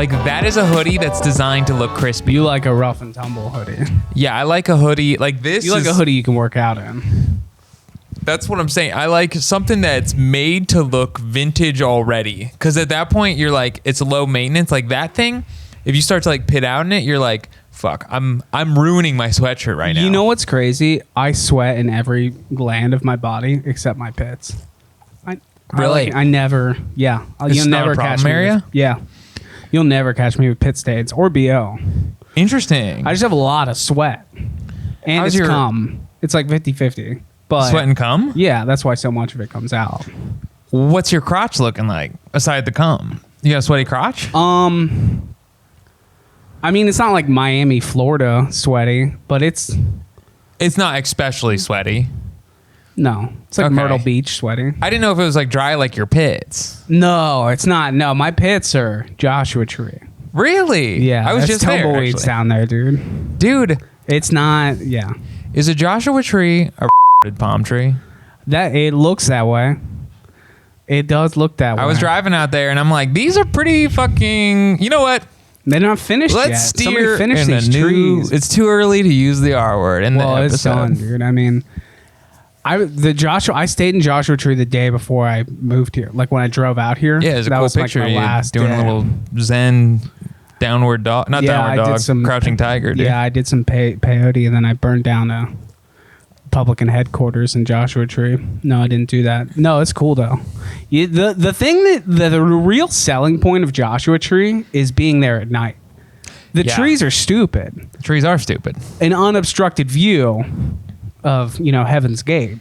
Like, that is a hoodie that's designed to look crispy. You like a rough and tumble hoodie. Yeah, I like a hoodie like this. You like a hoodie you can work out in. That's what I'm saying. I like something that's made to look vintage already. Because at that point, you're like, it's low maintenance. Like that thing, if you start to like pit out in it, you're like, fuck, I'm ruining my sweatshirt right now. You know what's crazy? I sweat in every gland of my body except my pits. Really? I never. Yeah. It's You'll not never a problem catch me. area? Yeah. You'll never catch me with pit stains or BO. Interesting. I just have a lot of sweat. And How's it's your- cum. It's like 50-50. But Sweat and cum? yeah, that's why so much of it comes out. What's your crotch looking like aside the cum? You got a sweaty crotch? I mean, it's not like Miami, Florida sweaty, but it's It's not especially sweaty. no. It's like Okay. Myrtle Beach sweaty. I didn't know if it was like dry like your pits. No, it's not. No, my pits are Joshua Tree. Really? Yeah, I was there's just there, tumbleweeds actually. down there, dude. Dude, It's not. Yeah, is a Joshua tree a palm tree? that it looks that way. It does look that way. I was driving out there and I'm like, these are pretty fucking. You know what? They're not finished yet. Let's Somebody steer finish in these a new. trees. It's too early to use the R word in Well, the it's episode. done, dude. I mean, I stayed in Joshua Tree the day before I moved here. Like when I drove out here. Yeah, it's a that cool was picture. Like my You last doing day. a little Zen downward dog, not downward dog, crouching tiger. Dude. Yeah, I did some peyote and then I burned down a Republican headquarters in Joshua Tree. No, I didn't do that. No, it's cool though. The thing that the real selling point of Joshua Tree is being there at night. The Yeah. trees are stupid. Trees are stupid. An unobstructed view of Heaven's Gate.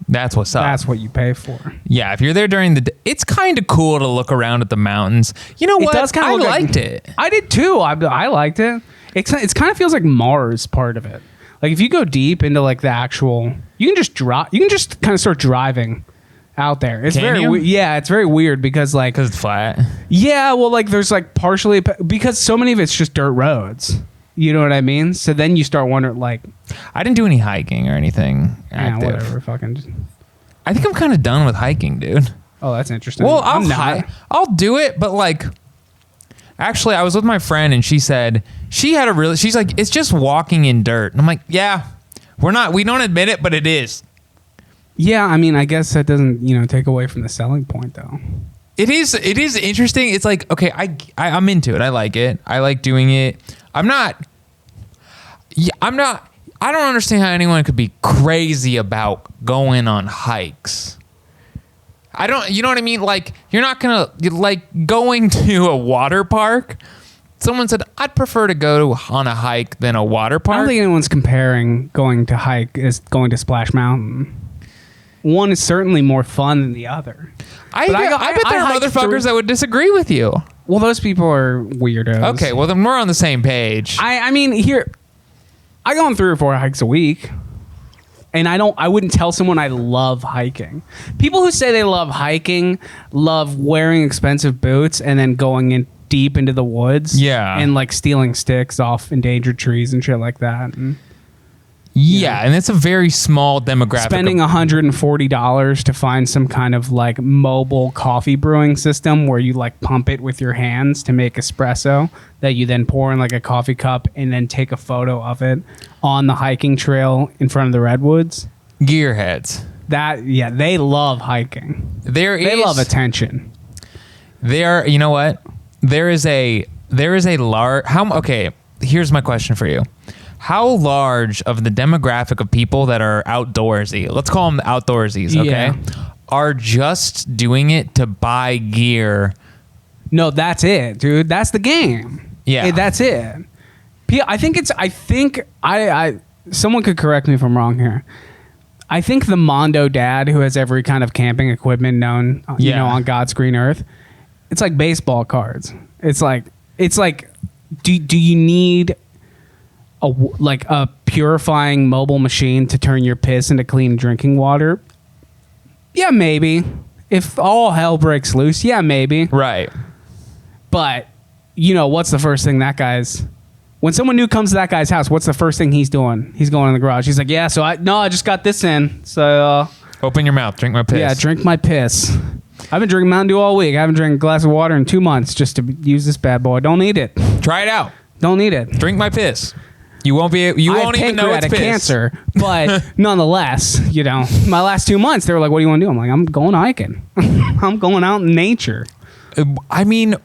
That's what's up. That's what you pay for. Yeah, if you're there during the day, it's kind of cool to look around at the mountains. You know what? It does kind I of liked it. I did too. I liked it. It's kind of feels like Mars part of it. Like if you go deep into like the actual, you can just drive. You can just kind of start driving out there. It's Can very you? yeah. It's very weird because like Because it's flat. yeah. Well, like there's like partially because so many of it's just dirt roads. You know what I mean? So then you start wondering like, I didn't do any hiking or anything yeah, active. whatever. Fucking. I think I'm kind of done with hiking, dude. Oh, that's interesting. Well, I'm not. I'll do it, but like, actually, I was with my friend and she said she's like, it's just walking in dirt. And I'm like, yeah, we don't admit it, but it is. Yeah, I mean, I guess that doesn't take away from the selling point though. It is interesting. It's like, okay, I'm into it. I like it. I like doing it. I don't understand how anyone could be crazy about going on hikes. You know what I mean? Like, you're not gonna, like, going to a water park. Someone said, I'd prefer to go on a hike than a water I park. don't think anyone's comparing going to hike as going to Splash Mountain. One is certainly more fun than the other. I But bet there are hiked motherfuckers that would disagree with you. Well, those people are weirdos. Okay, well, then we're on the same page. I mean, I go on 3 or 4 hikes a week, and I wouldn't tell someone I love hiking. People who say they love hiking love wearing expensive boots and then going in deep into the woods. Yeah. And like stealing sticks off endangered trees and shit like that. And Yeah, and it's a very small demographic. spending $140 to find some kind of like mobile coffee brewing system where you like pump it with your hands to make espresso that you then pour in like a coffee cup and then take a photo of it on the hiking trail in front of the redwoods. Gearheads. They love hiking. They love attention. You know what? There is a large. Okay, here's my question for you. How large of the demographic of people that are outdoorsy, let's call them outdoorsies, okay, Yeah. are just doing it to buy gear? No, that's it, dude. That's the game. Yeah. That's it. I think someone could correct me if I'm wrong here. I think the Mondo dad who has every kind of camping equipment known, on God's green earth, it's like baseball cards. It's like, do you need a purifying mobile machine to turn your piss into clean drinking water? Yeah, maybe. If all hell breaks loose, yeah, maybe. Right. But, what's the first thing when someone new comes to that guy's house, what's the first thing he's doing? He's going in the garage. He's like, yeah, I just got this in. So, Open your mouth. Drink my piss. yeah, drink my piss. I've been drinking Mountain Dew all week. I haven't drank a glass of water in 2 months just to use this bad boy. Don't need it. Try it out. Don't need it. Drink my piss. You won't even know it's piss. Cancer, but nonetheless, my last 2 months, they were like, what do you want to do? I'm like, I'm going hiking. I'm going out in nature. I mean,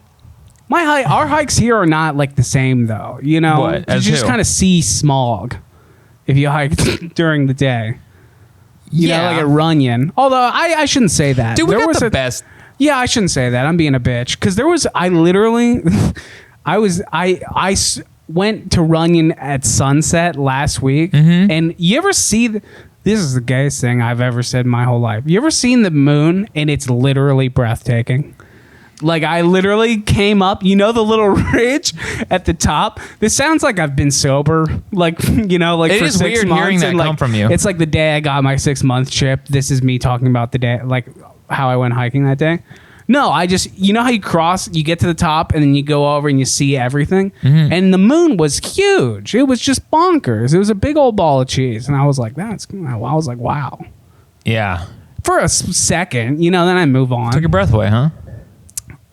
our hikes here are not like the same though. You just kind of see smog if you hike during the day. Like at Runyon. Although I shouldn't say that. Dude, we got the best. Yeah, I shouldn't say that. I'm being a bitch. Because I went to Runyon at sunset last week. Mm-hmm. And you ever see... This is the gayest thing I've ever said in my whole life. You ever seen the moon and it's literally breathtaking? Like, I literally came up, the little ridge at the top. This sounds like I've been sober, like, it for is 6 weird months. Hearing that and, come from you. It's like the day I got my 6-month chip. This is me talking about the day, like how I went hiking that day. No, I just, how you get to the top and then you go over and you see everything. Mm-hmm. And the moon was huge. It was just bonkers. It was a big old ball of cheese. And I was like, I was like, wow. Yeah. For a second, then I move on. Took your breath away, huh?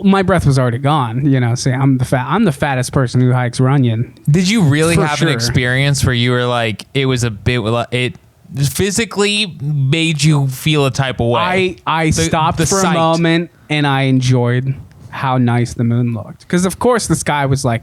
My breath was already gone. See, I'm the fattest person who hikes Runyon. Did you really have an experience where you were like, it was a bit, it physically made you feel a type of way? I stopped for a moment and I enjoyed how nice the moon looked. Because of course the sky was like,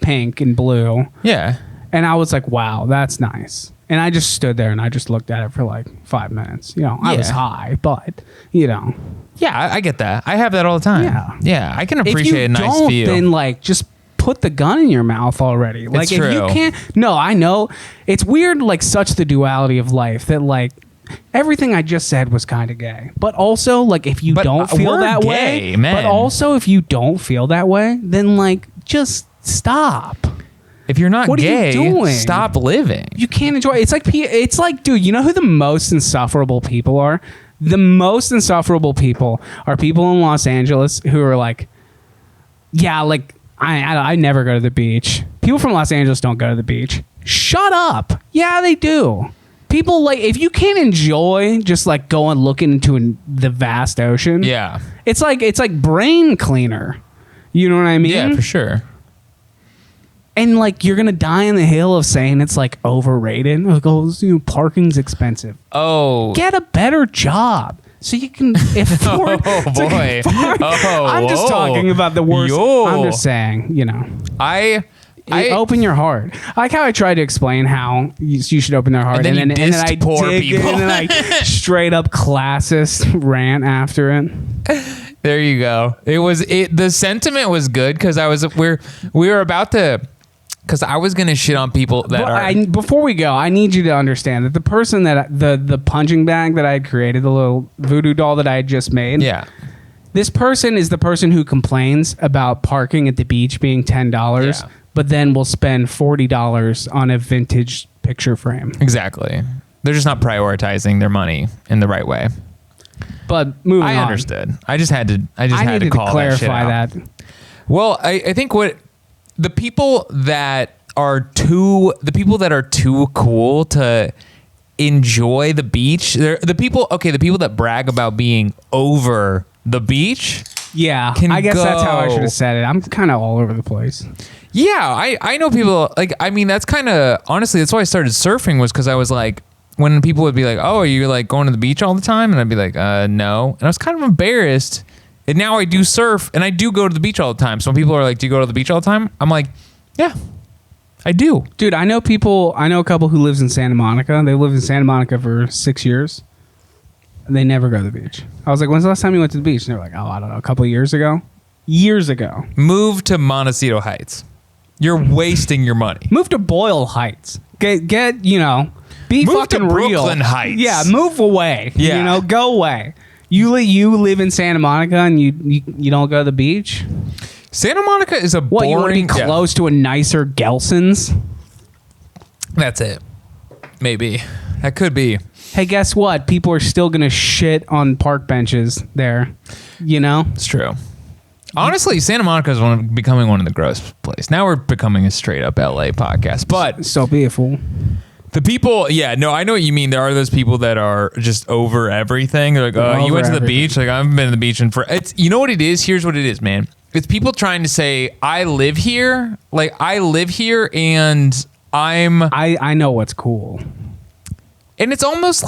pink and blue. Yeah. And I was like, wow, that's nice. And I just stood there and I just looked at it for like 5 minutes. I was high, but Yeah, I get that. I have that all the time. Yeah, I can appreciate a nice view. Then like just put the gun in your mouth already. Like if you can't. No, I know it's weird. Like such the duality of life that like everything I just said was kind of gay, but also like if you don't feel that way, man. But also if you don't feel that way, then like just stop. If you're not gay, are you doing? Stop living. You can't enjoy it. It's like, dude, you know who the most insufferable people are? The most insufferable people are people in Los Angeles who are like, yeah, like, I never go to the beach. People from Los Angeles don't go to the beach. Shut up. Yeah, they do. People, like, if you can't enjoy just, like, going looking into the vast ocean. Yeah. It's like brain cleaner. You know what I mean? Yeah, for sure. And like you're gonna die on the hill of saying it's like overrated. Like, parking's expensive. Oh, get a better job so you can afford. Oh boy! I'm just talking about the worst. I'm just saying, I open your heart. I like how I tried to explain how you should open their heart, and then I poor people, and then I straight up classist rant after it. There you go. The sentiment was good because we were about to. Because I was going to shit on people that before we go, I need you to understand that the person that the punching bag that I had created, the little voodoo doll that I had just made. Yeah. This person is the person who complains about parking at the beach being $10, but then will spend $40 on a vintage picture frame. Exactly. They're just not prioritizing their money in the right way. But moving on. I understood. I just had to clarify that. Well, I think the people that are too cool to enjoy the beach, the people that brag about being over the beach. Yeah, I guess that's how I should have said it. I'm kind of all over the place. Yeah, I know people like, I mean, that's kind of, honestly, that's why I started surfing, was because I was like, when people would be like, oh, are you like going to the beach all the time? And I'd be like, no. And I was kind of embarrassed. And now I do surf and I do go to the beach all the time. So when people are like, do you go to the beach all the time? I'm like, yeah, I do. Dude, I know a couple who lives in Santa Monica. They lived in Santa Monica for 6 years. And they never go to the beach. I was like, when's the last time you went to the beach? And they're like, oh, I don't know, a couple of years ago. Years ago. Move to Montecito Heights. You're wasting your money. Move to Boyle Heights. Get be move fucking to real. Brooklyn Heights. Yeah, move away. Yeah. Go away. You live in Santa Monica and you don't go to the beach? Santa Monica is a boring... What, you want to be close to a nicer Gelson's? That's it. Maybe. That could be. Hey, guess what? People are still going to shit on park benches there. It's true. Honestly, Santa Monica is becoming one of the gross places. Now we're becoming a straight up LA podcast. But so be it, fool. The people, yeah, no, I know what you mean. There are those people that are just over everything. They're like, oh, you went to the beach? Like, I haven't been to the beach it's, you know what it is? Here's what it is, man. It's people trying to say, I live here. Like, I live here and I know what's cool. And it's almost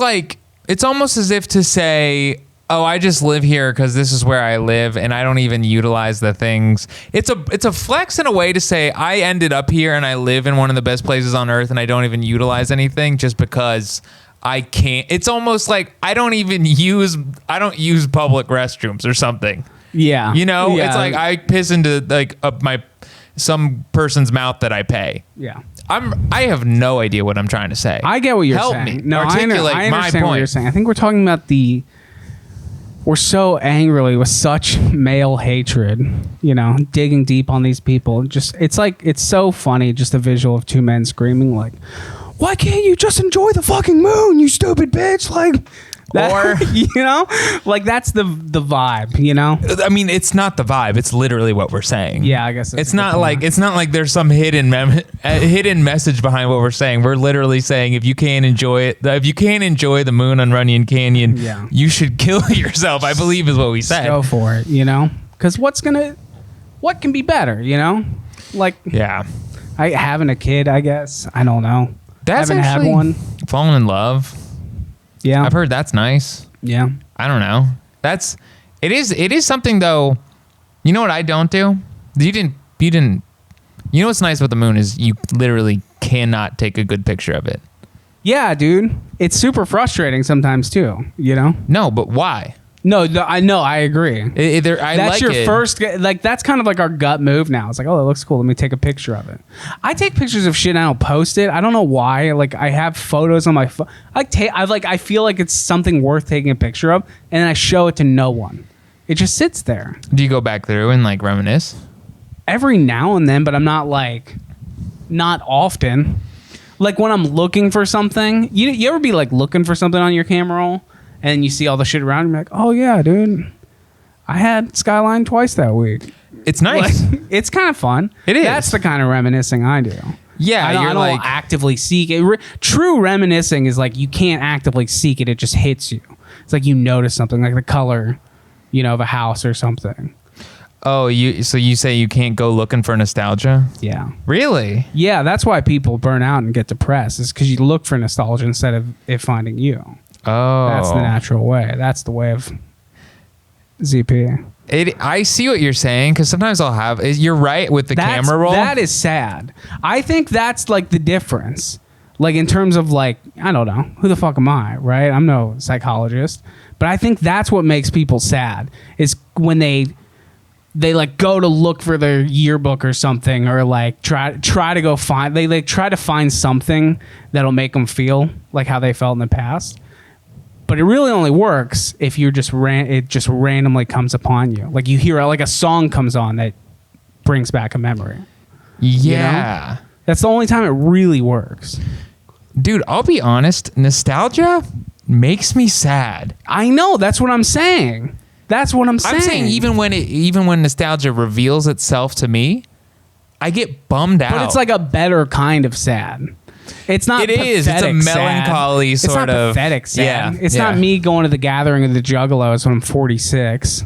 as if to say, oh, I just live here because this is where I live and I don't even utilize the things. It's a flex in a way to say I ended up here and I live in one of the best places on earth and I don't even utilize anything just because I can't. It's almost like I don't use public restrooms or something. Yeah. You know, it's like I piss into like some person's mouth that I pay. Yeah. I have no idea what I'm trying to say. I get what you're saying. Help me. No, Articulate I understand my point. what you're saying. I think we're talking about we're so angrily with such male hatred, you know, digging deep on these people. Just it's so funny, just a visual of two men screaming like, why can't you just enjoy the fucking moon, you stupid bitch? Like that, or you know, like that's the vibe, you know. I mean, it's not the vibe. It's literally what we're saying. Yeah, I guess it's not like there's some hidden message behind what we're saying. We're literally saying if you can't enjoy the moon on Runyon Canyon, you should kill yourself. I believe is what we said. Go for it, you know, because what can be better, you know? Like having a kid, I guess. I don't know. Haven't had one. Falling in love. Yeah, I've heard that's nice. Yeah, I don't know. It is something though. You know what I don't do? You didn't. You know what's nice about the moon is you literally cannot take a good picture of it. Yeah, dude, it's super frustrating sometimes too. You know? No, but why? No, I know. I agree. That's your first. Like that's kind of like our gut move now. It's like, oh, it looks cool. Let me take a picture of it. I take pictures of shit and I don't post it. I don't know why. Like I have photos on my phone. I feel like it's something worth taking a picture of, and then I show it to no one. It just sits there. Do you go back through and like reminisce? Every now and then, but I'm not often. Like when I'm looking for something. You ever be like looking for something on your camera roll? And you see all the shit around, and you're like, oh, yeah, dude. I had Skyline twice that week. It's nice. Like, it's kind of fun. It is. That's the kind of reminiscing I do. Yeah, I don't actively seek it. True reminiscing is like you can't actively seek it. It just hits you. It's like you notice something, like the color, you know, of a house or something. Oh, so you say you can't go looking for nostalgia? Yeah. Really? Yeah, that's why people burn out and get depressed. Is because you look for nostalgia instead of it finding you. Oh, that's the natural way. That's the way of ZP. I see what you're saying because sometimes I'll have. You're right with the camera roll. That is sad. I think that's like the difference. Like in terms of like, I don't know, who the fuck am I, right? I'm no psychologist, but I think that's what makes people sad is when they like go to look for their yearbook or something, or like try to go find. They like try to find something that'll make them feel like how they felt in the past. But it really only works if you're it just randomly comes upon you. Like you hear like a song comes on that brings back a memory. Yeah. You know? That's the only time it really works. Dude, I'll be honest. Nostalgia makes me sad. I know. That's what I'm saying. I'm saying even when nostalgia reveals itself to me, I get bummed out. But it's like a better kind of sad. It's not. It is. It's a melancholy sad. sort of. It's not pathetic sad. Yeah. It's not me going to the gathering of the Juggalos when I'm 46.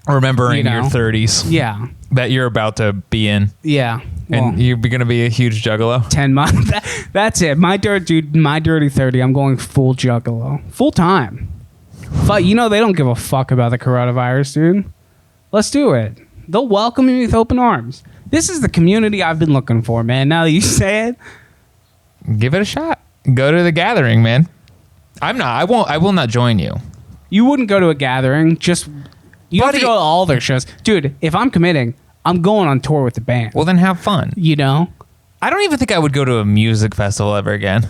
Remembering your 30s. Yeah. That you're about to be in. Yeah. Well, and you're going to be a huge Juggalo. 10 months. That's it. My dirty 30. I'm going full Juggalo. Full time. But you know they don't give a fuck about the coronavirus, dude. Let's do it. They'll welcome me with open arms. This is the community I've been looking for, man. Now that you say it. Give it a shot. Go to the gathering, man. I will not join you. You wouldn't go to a gathering. You have to go to all their shows. Dude, if I'm committing, I'm going on tour with the band. Well, then have fun. You know? I don't even think I would go to a music festival ever again.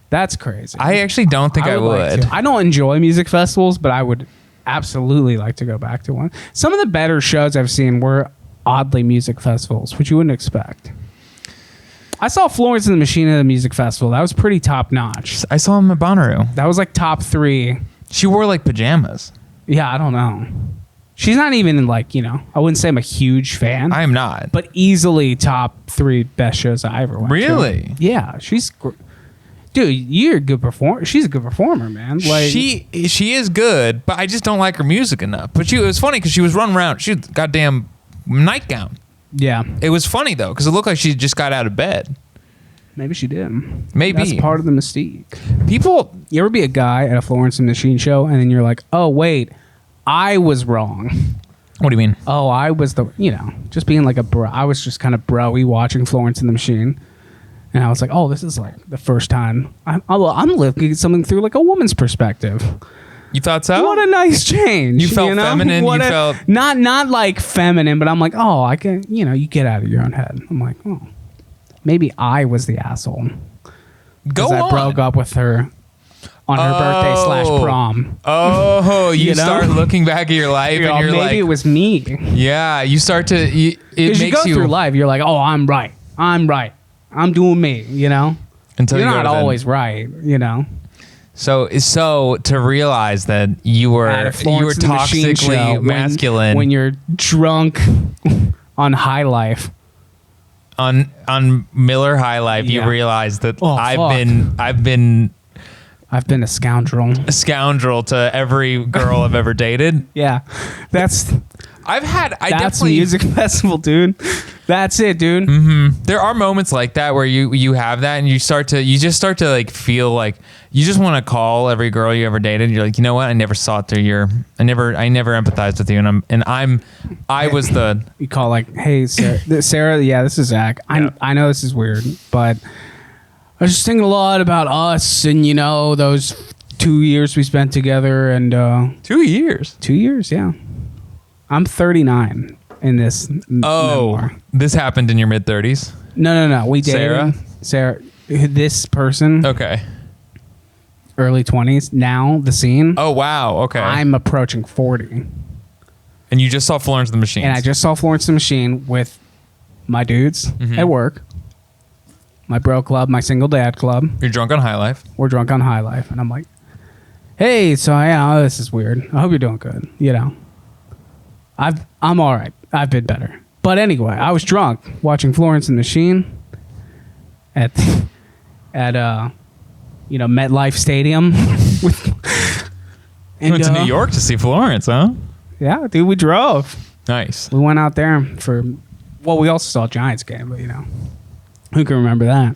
That's crazy. I actually don't think I would. I don't enjoy music festivals, but I would absolutely like to go back to one. Some of the better shows I've seen were oddly music festivals, which you wouldn't expect. I saw Florence and the Machine at a music festival. That was pretty top notch. I saw him at Bonnaroo. That was like top 3. She wore like pajamas. Yeah, I don't know. She's not even in like, you know, I wouldn't say I'm a huge fan. I am not. But easily top 3 best shows I ever went to. Really? Yeah, dude, you're a good performer. She's a good performer, man. Like she is good, but I just don't like her music enough. But it was funny because she was running around. She had a goddamn nightgown. Yeah. It was funny though because it looked like she just got out of bed. Maybe she did. Maybe that's part of the mystique. People, you ever be a guy at a Florence and the Machine show, and then you're like, oh wait, I was wrong. What do you mean? Oh, I was just being like a bro. I was just kind of bro-y watching Florence and the Machine. And I was like, oh, this is like the first time I'm looking at something through like a woman's perspective. You thought so? What a nice change. You felt feminine. You felt not like feminine, but I'm like, oh, I can. You get out of your own head. I'm like, oh, maybe I was the asshole. Go on. I broke up with her on her birthday / prom. Oh, you start looking back at your life and you're like, maybe it was me. Yeah, you start to. It makes you go through life. You're like, oh, I'm right. I'm doing me. Until you're you not always right. So to realize that you were toxically masculine when you're drunk on High Life. On Miller High Life, you realize that I've been a scoundrel. A scoundrel to every girl I've ever dated. Yeah, that's definitely music festival, dude. That's it, dude. Mm-hmm. There are moments like that where you have that, and you just start to like feel like you just want to call every girl you ever dated. And you're like, you know what? I never saw it through I never empathized with you, I was the. You call like, hey, Sarah. Yeah, this is Zach. Yeah. I know this is weird, but I was just thinking a lot about us and those 2 years we spent together and 2 years. 2 years, yeah. I'm 39 in this. Memoir. This happened in your mid-30s? No. We dated Sarah. This person. Okay. Early 20s. Now the scene. Oh wow. Okay. I'm approaching 40. And you just saw Florence and the Machine. And I just saw Florence and the Machine with my dudes at work. My bro club, my single dad club. You're drunk on High Life. We're drunk on High Life. And I'm like, hey, so this is weird. I hope you're doing good. I'm all right. I've been better. But anyway, I was drunk watching Florence and the Machine at MetLife Stadium. You went to New York to see Florence, huh? Yeah, dude, we drove. Nice. We went out there we also saw a Giants game, but who can remember that?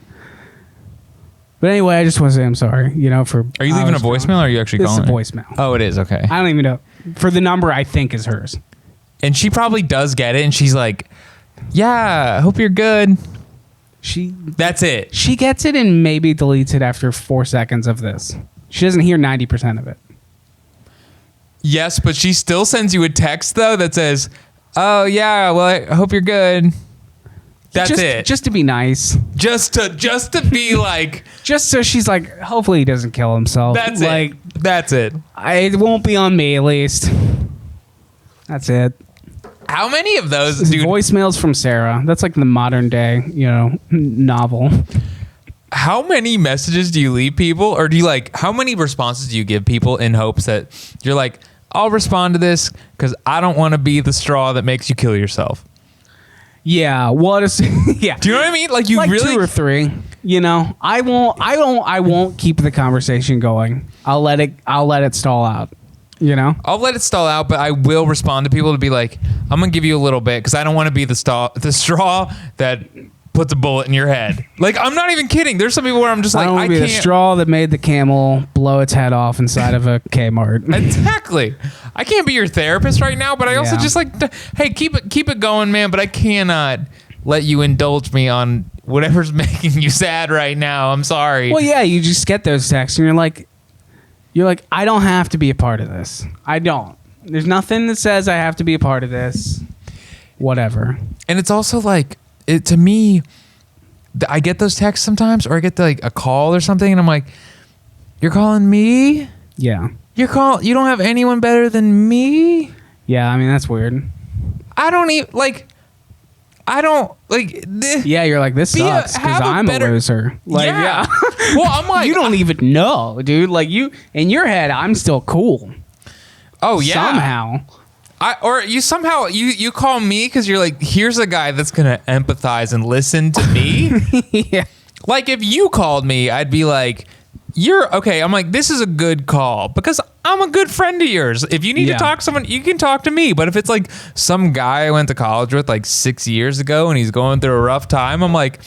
But anyway, I just want to say I'm sorry, for... Are you leaving a voicemail or are you actually calling? This is a voicemail. Oh, it is? Okay. I don't even know. For the number I think is hers. And she probably does get it, and she's like, yeah, I hope you're good. That's it. She gets it and maybe deletes it after 4 seconds of this. She doesn't hear 90% of it. Yes, but she still sends you a text, though, that says, oh, yeah, well, I hope you're good. That's it. Just to be nice. Just to be like... Just so she's like, hopefully he doesn't kill himself. That's it. That's it. It won't be on me, at least. That's it. How many of those, dude? Voicemails from Sarah. That's like the modern day, novel. How many messages do you leave people? Or do you how many responses do you give people in hopes that you're like, I'll respond to this because I don't want to be the straw that makes you kill yourself? Yeah. Yeah. Do you know what I mean? Like really 2 or 3. I won't keep the conversation going. I'll let it stall out. I'll let it stall out, but I will respond to people to be like, I'm gonna give you a little bit because I don't want to be the straw that puts a bullet in your head. Like, I'm not even kidding. There's some people where I'm just like, I can't be the straw that made the camel blow its head off inside of a Kmart. Exactly. I can't be your therapist right now, but I also just hey, keep it going, man. But I cannot let you indulge me on whatever's making you sad right now. I'm sorry. Well, yeah, you just get those texts and you're like, I don't have to be a part of this. I don't. There's nothing that says I have to be a part of this. Whatever. And it's also to me, I get those texts sometimes, or I get a call or something, and I'm like, you're calling me? Yeah. You don't have anyone better than me? Yeah, I mean, that's weird. I don't even, yeah, you're like, this sucks because I'm a loser. Yeah. Well, I'm like, you don't even know, dude. In your head, I'm still cool. Oh yeah. Somehow. You call me because you're like, here's a guy that's gonna empathize and listen to me. Yeah. Like if you called me, I'd be like, you're okay. I'm like, this is a good call because I'm a good friend of yours. If you need to talk to someone, you can talk to me. But if it's like some guy I went to college with like 6 years ago and he's going through a rough time, I'm like,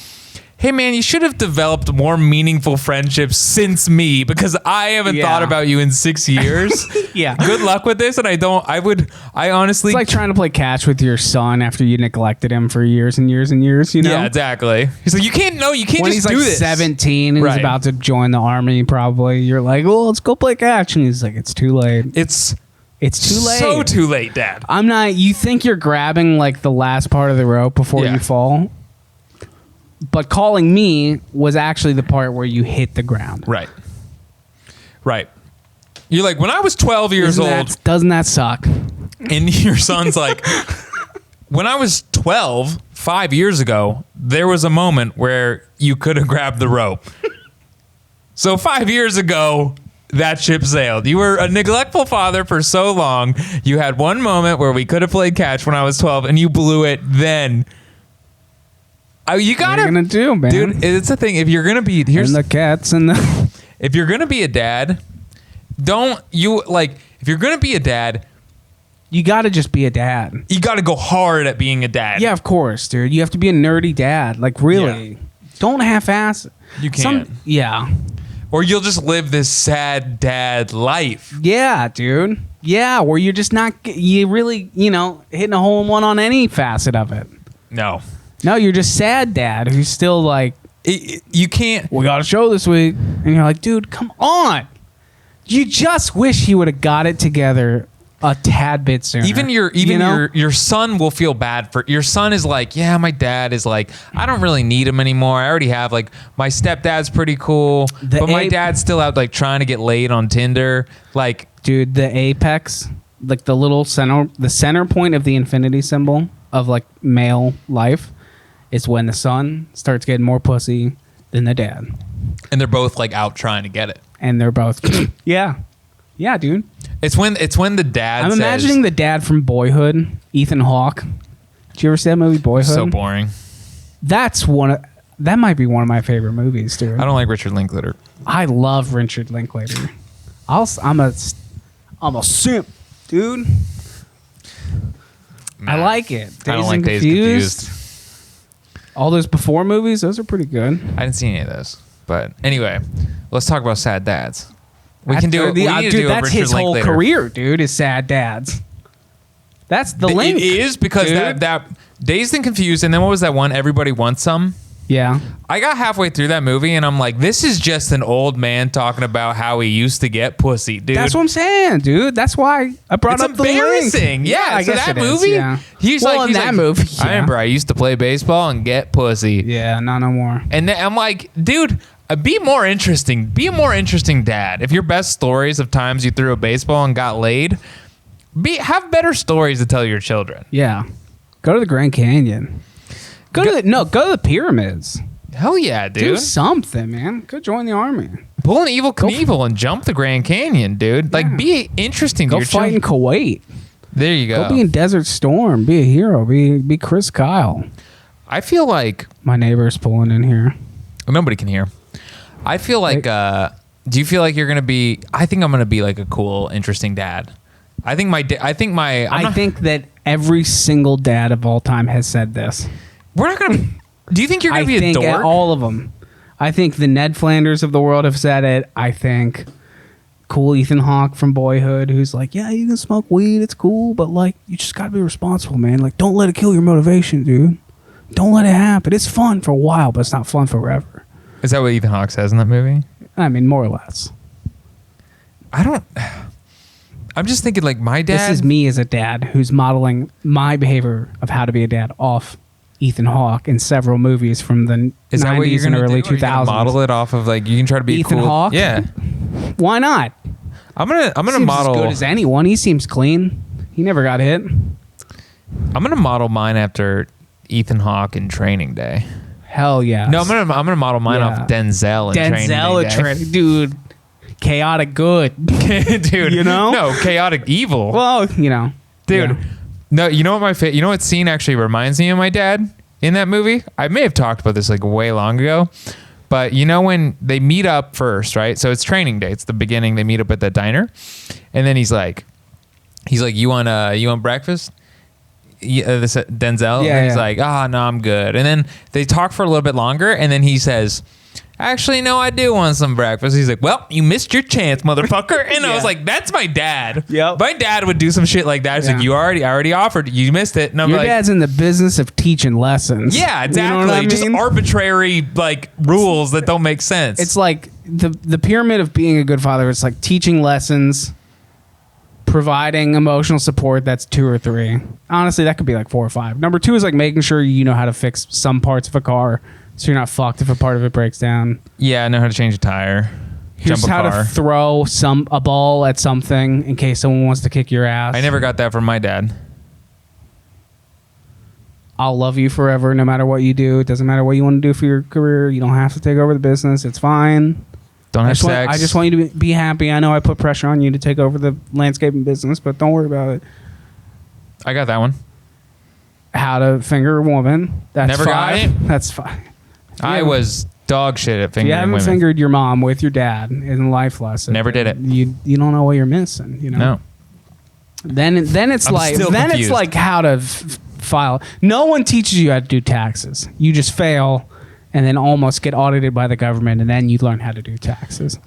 hey man, you should have developed more meaningful friendships since me because I haven't thought about you in 6 years. Yeah. Good luck with this. And I honestly. It's like trying to play catch with your son after you neglected him for years and years and years, you know? Yeah, exactly. He's like, you can't when just he's do like this. 17 and he's about to join the army probably, you're like, well, let's go play catch. And he's like, it's too late. It's too late. So too late, Dad. I'm not, you think you're grabbing like the last part of the rope before you fall. But calling me was actually the part where you hit the ground. Right. You're like, when I was 12 years old. Doesn't that suck? And your son's like, when I was 12, 5 years ago, there was a moment where you could have grabbed the rope. So 5 years ago, that ship sailed. You were a neglectful father for so long. You had one moment where we could have played catch when I was 12, and you blew it then. You gotta. What are you gonna do, man? Dude, it's the thing. If you're gonna be and the cats and the. If you're gonna be a dad, if you're gonna be a dad, you gotta just be a dad. You gotta go hard at being a dad. Yeah, of course, dude. You have to be a nerdy dad. Like, really, don't half-ass. You can't. Yeah. Or you'll just live this sad dad life. Yeah, dude. Yeah, where you're just not. You really, hitting a hole in one on any facet of it. No. No, you're just sad dad who's still like, you can't. We got a show this week. And you're like, dude, come on. You just wish he would have got it together a tad bit sooner. Even your son will feel bad for your son is like, yeah, my dad is like, I don't really need him anymore. I already have like my stepdad's pretty cool, but my dad's still out like trying to get laid on Tinder. Like, dude, the apex, like the center point of the infinity symbol of like male life. It's when the son starts getting more pussy than the dad. And they're both like out trying to get it. And they're both, yeah, dude. It's when the dad I'm imagining the dad from Boyhood, Ethan Hawke. Did you ever see that movie, Boyhood? So boring. That might be one of my favorite movies, dude. I don't like Richard Linklater. I love Richard Linklater. I'm a simp, dude. I like it. I don't like Days Confused. All those Before movies, those are pretty good. I didn't see any of those. But anyway, let's talk about sad dads. We can do it. Dude, that's his whole career, dude, is sad dads. That's the link. It is because that Dazed and Confused, and then what was that one? Everybody Wants Some? Yeah. I got halfway through that movie, and I'm like, this is just an old man talking about how he used to get pussy, dude. That's what I'm saying, dude. That's why I brought up the link. It's embarrassing. Yeah, I guess that it movie, yeah. He's in that movie, I remember I used to play baseball and get pussy. Yeah, not no more. And then I'm like, dude, be more interesting. Be a more interesting dad. If your best stories of times you threw a baseball and got laid, have better stories to tell your children. Yeah. Go to the Grand Canyon. Go to the pyramids. Hell yeah, dude. Do something, man. Go join the army. Pull an Evel Knievel and jump the Grand Canyon, dude. Like, be interesting to your children. Go fight in Kuwait. There you go. Go be in Desert Storm. Be a hero. Be Chris Kyle. I feel like... My neighbor's pulling in here. Nobody can hear. I feel like... do you feel like you're going to be... I think I'm going to be like a cool, interesting dad. I think that every single dad of all time has said this. We're not going to... Do you think you're going to be a dork? All of them. I think the Ned Flanders of the world have said it. I think cool Ethan Hawke from Boyhood, who's like, yeah, you can smoke weed, it's cool, but like, you just got to be responsible, man. Like, don't let it kill your motivation, dude. Don't let it happen. It's fun for a while, but it's not fun forever. Is that what Ethan Hawke says in that movie? I mean, more or less. I'm just thinking like my dad. This is me as a dad who's modeling my behavior of how to be a dad off Ethan Hawke in several movies from the 90s and early 2000s. Model it off of like you can try to be Ethan cool. Hawke? Yeah. Why not? I'm gonna model as good as anyone. He seems clean. He never got hit. I'm gonna model mine after Ethan Hawke in Training Day. Hell yeah. No, I'm gonna model mine off Denzel in Training Day. Dude. Chaotic good. Dude. You know? No, chaotic evil. Well, you know. Dude. Yeah. No, you know what scene actually reminds me of my dad in that movie? I may have talked about this like way long ago, But you know when they meet up first, right? So it's training day. It's the beginning. They meet up at the diner, and then he's like, you want breakfast? This Denzel. Yeah, and he's like, no, I'm good. And then they talk for a little bit longer, and then he says, actually, no, I do want some breakfast. He's like, well, you missed your chance, motherfucker. And I was like, that's my dad. Yep. My dad would do some shit like that. He's like, I already offered. You missed it. And I'm Your like, dad's in the business of teaching lessons. yeah, exactly. You know what I mean? Just arbitrary like rules that don't make sense. It's like the pyramid of being a good father. It's like teaching lessons, providing emotional support. That's 2 or 3. Honestly, that could be like 4 or 5. Number 2 is like making sure you know how to fix some parts of a car, so you're not fucked if a part of it breaks down. Yeah, I know how to change a tire. Here's how to throw a ball at something in case someone wants to kick your ass. I never got that from my dad. I'll love you forever no matter what you do. It doesn't matter what you want to do for your career. You don't have to take over the business. It's fine. Don't have sex. I just want you to be happy. I know I put pressure on you to take over the landscaping business, but don't worry about it. I got that one. How to finger a woman. That's Never 5. got it? That's 5. I was dog shit at fingering you haven't women. fingered your mom with your dad in life lesson. Never did it. You don't know what you're missing. You know. No. Then it's I'm like still then confused. it's like how to file. No one teaches you how to do taxes. You just fail, and then almost get audited by the government, and then you learn how to do taxes.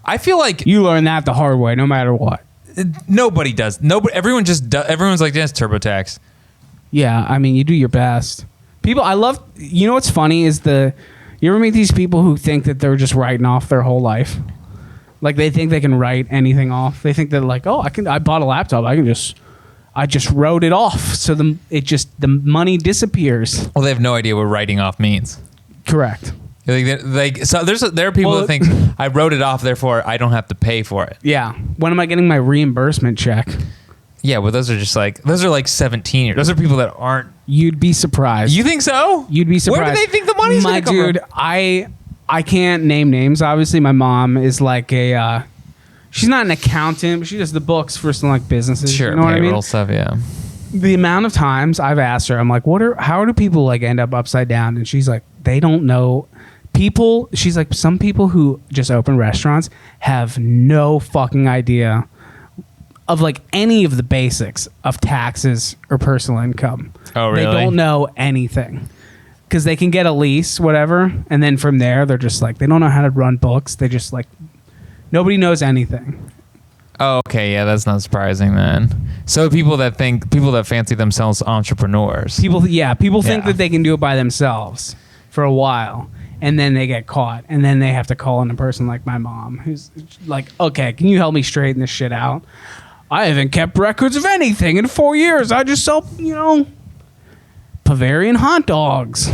I feel like You learn that the hard way, no matter what. nobody does. Nobody. Everyone just does. Everyone's like, that's TurboTax. Yeah, I mean, you do your best. People, I love. You know what's funny is you ever meet these people who think that they're just writing off their whole life? Like they think they can write anything off. They think that like, oh, I bought a laptop. I just wrote it off. So the money disappears. Well, they have no idea what writing off means. Correct. So there are people that think I wrote it off, therefore I don't have to pay for it. Yeah. When am I getting my reimbursement check? Yeah, well, those are like 17 years. Those are people that aren't. You'd be surprised. You think so? You'd be surprised. Where do they think the money's going to come dude, from? I can't name names. Obviously, my mom is like she's not an accountant, but she does the books for some like businesses. Sure, you know what I mean? payroll stuff, yeah. The amount of times I've asked her, I'm like, how do people like end up upside down? And she's like, they don't know. She's like, some people who just open restaurants have no fucking idea of like any of the basics of taxes or personal income. Oh, really? They don't know anything because they can get a lease, whatever, and then from there they're just like, they don't know how to run books. They just like, nobody knows anything. Oh, okay, yeah, that's not surprising then. So people that fancy themselves entrepreneurs. People think Yeah. that they can do it by themselves for a while, and then they get caught, and then they have to call in a person like my mom, who's like, okay, can you help me straighten this shit out? I haven't kept records of anything in 4 years. I just sell, Bavarian hot dogs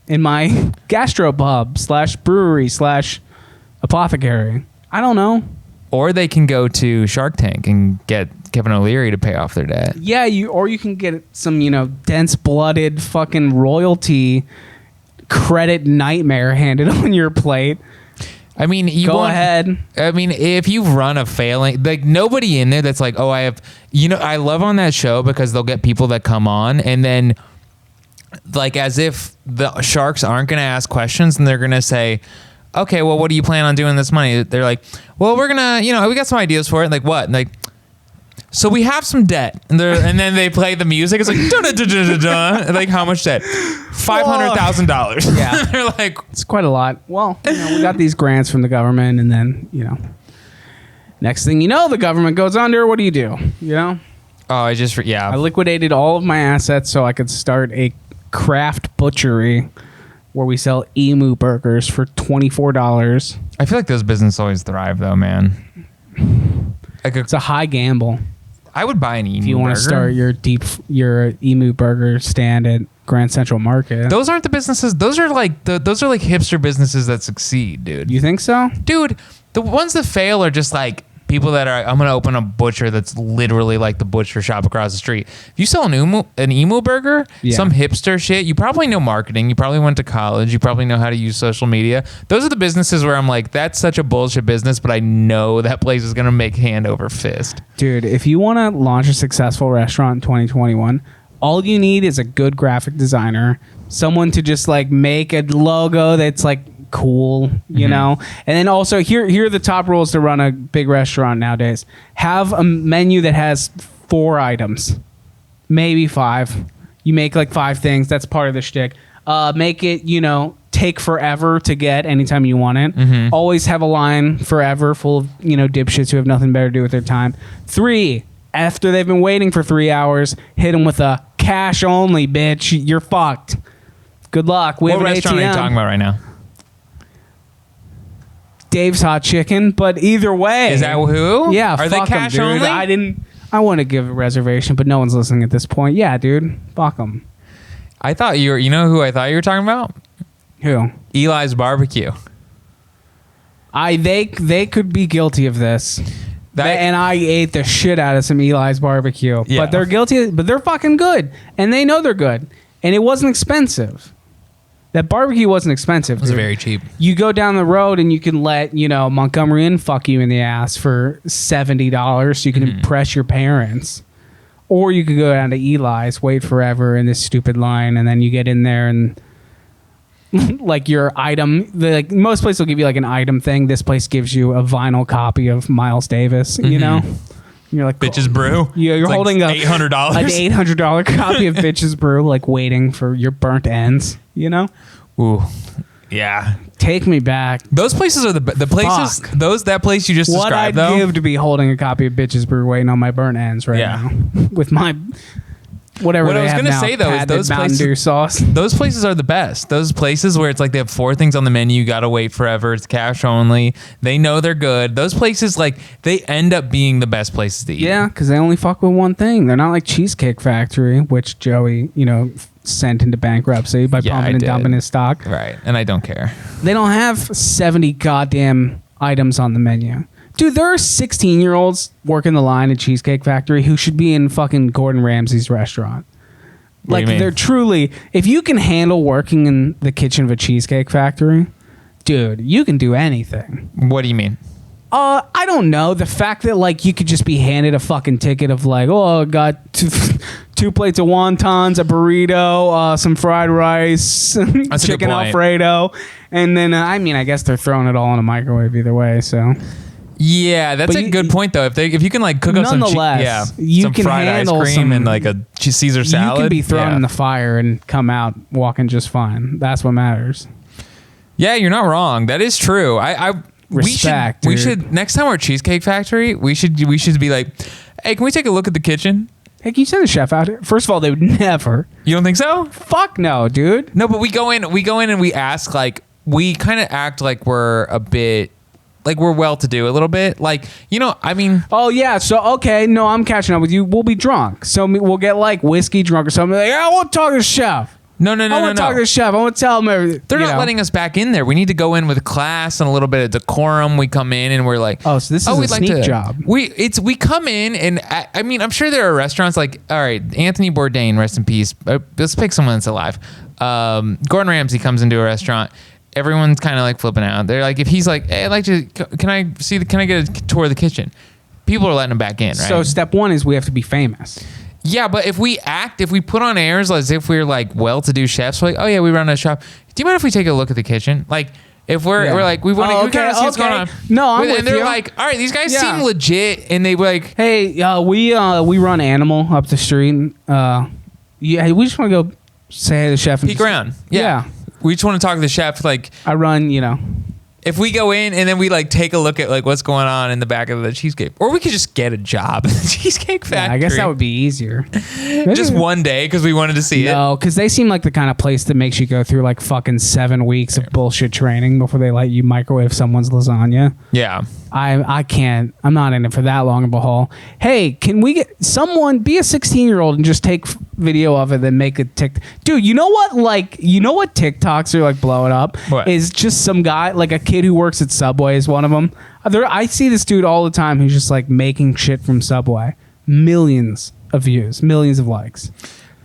in my gastropub / brewery / apothecary. I don't know. Or they can go to Shark Tank and get Kevin O'Leary to pay off their debt. Yeah, you can get some, dense-blooded fucking royalty credit nightmare handed on your plate. I mean, Go ahead. I mean, if you've run a failing, like nobody in there that's like, oh, I have, I love on that show because they'll get people that come on and then like as if the sharks aren't going to ask questions and they're going to say, okay, well, what do you plan on doing this money? They're like, well, we're going to, we got some ideas for it. Like what? And like, so we have some debt, and then they play the music. It's like, dun-dun-dun-dun-dun-dun. Like how much debt? $500,000. Yeah, they're like, it's quite a lot. Well, we got these grants from the government, and then next thing you know, the government goes under. What do? Oh, I liquidated all of my assets so I could start a craft butchery where we sell emu burgers for $24. I feel like those businesses always thrive, though, man. It's a high gamble. I would buy an emu burger. If you want to start your emu burger stand at Grand Central Market. Those aren't the businesses. Those are like hipster businesses that succeed, dude. You think so? Dude, the ones that fail are just like people that are, I'm going to open a butcher that's literally like the butcher shop across the street. If you sell an emu burger, some hipster shit, you probably know marketing. You probably went to college. You probably know how to use social media. Those are the businesses where I'm like, that's such a bullshit business, but I know that place is going to make hand over fist. Dude, if you want to launch a successful restaurant in 2021, All you need is a good graphic designer, someone to just like make a logo that's like cool, you know. And then also here are the top rules to run a big restaurant nowadays. Have a menu that has 4 items, maybe 5. You make like 5 things. That's part of the shtick. Make it, you know, take forever to get anytime you want it. Always have a line forever full of, you know, dipshits who have nothing better to do with their time. 3, after they've been waiting for 3 hours, hit them with a cash only, bitch. You're fucked. Good luck. What restaurant are you talking about right now? Dave's Hot Chicken, but either way. Is that who? Yeah, are they cash dude. only? I want to give a reservation, but no one's listening at this point. Yeah, dude. Fuck them. I thought you know who I thought you were talking about? Who? Eli's Barbecue. They could be guilty of this. And I ate the shit out of some Eli's Barbecue. Yeah. But they're guilty, but they're fucking good. And they know they're good. And it wasn't expensive. That barbecue wasn't expensive. It was very cheap. You go down the road and you can let, you know, Montgomery Inn fuck you in the ass for $70 so you can impress your parents. Or you could go down to Eli's, wait forever in this stupid line, and then you get in there and like your item, like most places will give you like an item thing. This place gives you a vinyl copy of Miles Davis, you know? You're like, Bitches Brew. Yeah, you're holding like $800. An $800 copy of Bitches Brew, like waiting for your burnt ends, you know? Ooh. Yeah. Take me back. Those places are the places. Fuck. That place you just What described. I'd though. give to be holding a copy of Bitches Brew waiting on my burnt ends right now with my whatever. What I was going gonna to say though is those Mountain places. Dew sauce. Those places are the best. Those places where it's like they have 4 things on the menu. You gotta wait forever. It's cash only. They know they're good. Those places like they end up being the best places to eat. Yeah, because they only fuck with one thing. They're not like Cheesecake Factory, which Joey, you know, sent into bankruptcy by pumping and dumping his stock. Right, and I don't care. They don't have 70 goddamn items on the menu. Dude, there are 16-year-olds working the line at Cheesecake Factory who should be in fucking Gordon Ramsay's restaurant. What do you mean? They're truly, if you can handle working in the kitchen of a Cheesecake Factory, dude, you can do anything. What do you mean? I don't know. The fact that like you could just be handed a fucking ticket of like, oh, I got 2 plates of wontons, a burrito, some fried rice, chicken Alfredo, and then I mean, I guess they're throwing it all in a microwave either way. So yeah, that's a good point though. If you can like cook up some you can fried ice handle cream and like a Caesar salad, you can be thrown in the fire and come out walking just fine. That's what matters. Yeah, you're not wrong. That is true. Respect. We should next time we're at Cheesecake Factory. We should be like, hey, can we take a look at the kitchen? Hey, can you send a chef out here? First of all, they would never. You don't think so? Fuck no, dude. No, but we go in and we ask like we kind of act like we're a bit like we're well to do a little bit. Like, you know, I mean. Oh yeah. So okay, no, I'm catching up with you. We'll be drunk, so we'll get like whiskey drunk or something. Like, I want to talk to the chef. No. I want to talk to the chef. I want to tell him everything. They're not letting us back in there. We need to go in with class and a little bit of decorum. We come in and we're like, oh, so this is a sneak job. We come in and I mean, I'm sure there are restaurants like, all right, Anthony Bourdain, rest in peace. Let's pick someone that's alive. Gordon Ramsay comes into a restaurant. Everyone's kind of like flipping out. They're like, if he's like, hey, I'd like to, can I get a tour of the kitchen? People are letting him back in, right? So step 1 is we have to be famous. Yeah, but if we put on airs as if we're like well-to-do chefs, we're like, oh yeah, we run a shop. Do you mind if we take a look at the kitchen? Like, if we're like, we want to we kind of see what's going on. No, I'm with you. And they're like, all right, these guys seem legit, and they were like, hey, we run Animal up the street. Yeah, we just want to go say hey to the chef. Peek around. Yeah. We just want to talk to the chef. Like, I run, you know. If we go in and then we like take a look at like what's going on in the back of the cheesecake, or we could just get a job at the Cheesecake Factory. Yeah, I guess that would be easier. Just one day because we wanted to see it. No, because they seem like the kind of place that makes you go through like fucking 7 weeks of bullshit training before they let you microwave someone's lasagna. Yeah. I can't. I'm not in it for that long of a haul. Hey, can we get someone be a 16-year-old and just take video of it and make a TikTok? Dude, you know what? Like, you know what TikToks are like blowing up? What? Is just some guy, like a kid who works at Subway is one of them. I see this dude all the time who's just like making shit from Subway. Millions of views, millions of likes.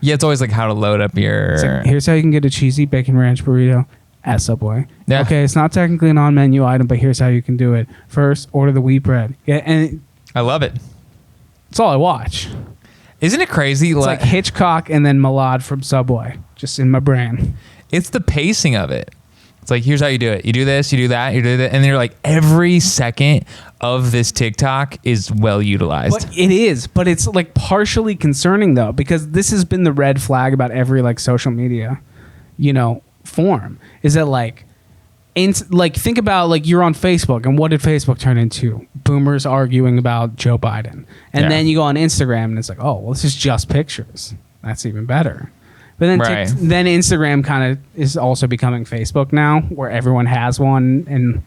Yeah, it's always like how to load up your. Like, here's how you can get a cheesy bacon ranch burrito at Subway. Yeah. Okay, it's not technically an on-menu item, but here's how you can do it. First, order the wheat bread. Yeah, and I love it. that's all I watch. Isn't it crazy? It's like Hitchcock and then Malad from Subway, just in my brain. It's the pacing of it. It's like, here's how you do it. You do this, you do that, you do that. And they're like, every second of this TikTok is well utilized. But it is. But it's like partially concerning, though, because this has been the red flag about every like social media, form. Is that like, think about like you're on Facebook, and what did Facebook turn into? Boomers arguing about Joe Biden. And then you go on Instagram, and it's like, oh, well, this is just pictures. That's even better. But then, then Instagram kind of is also becoming Facebook now, where everyone has one, and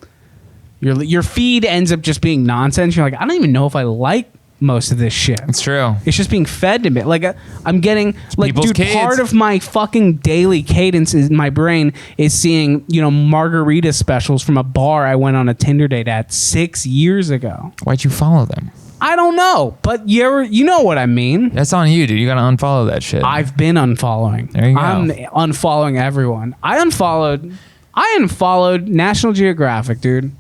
your feed ends up just being nonsense. You're like, I don't even know if I like most of this shit. It's true. It's just being fed to me. Like I'm getting dude, kids. Part of my fucking daily cadence in my brain is seeing margarita specials from a bar I went on a Tinder date at 6 years ago. Why'd you follow them? I don't know, but you know what I mean. That's on you, dude. You gotta unfollow that shit. I've been unfollowing. There you go. I'm unfollowing everyone. I unfollowed National Geographic, dude.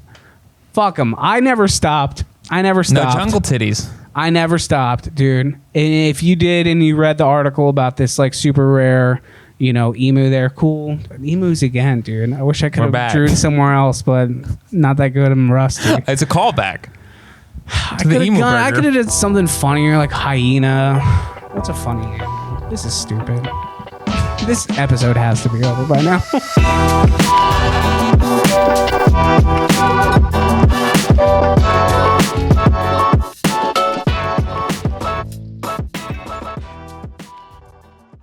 Fuck them. I never stopped. No jungle titties. I never stopped, dude. And if you did and you read the article about this like super rare, emu there, cool. Emus again, dude. I wish I could have drew somewhere else, but not that good. I'm rusty. It's a callback. I could have did something funnier like hyena. What's a funny name? This is stupid. This episode has to be over by now.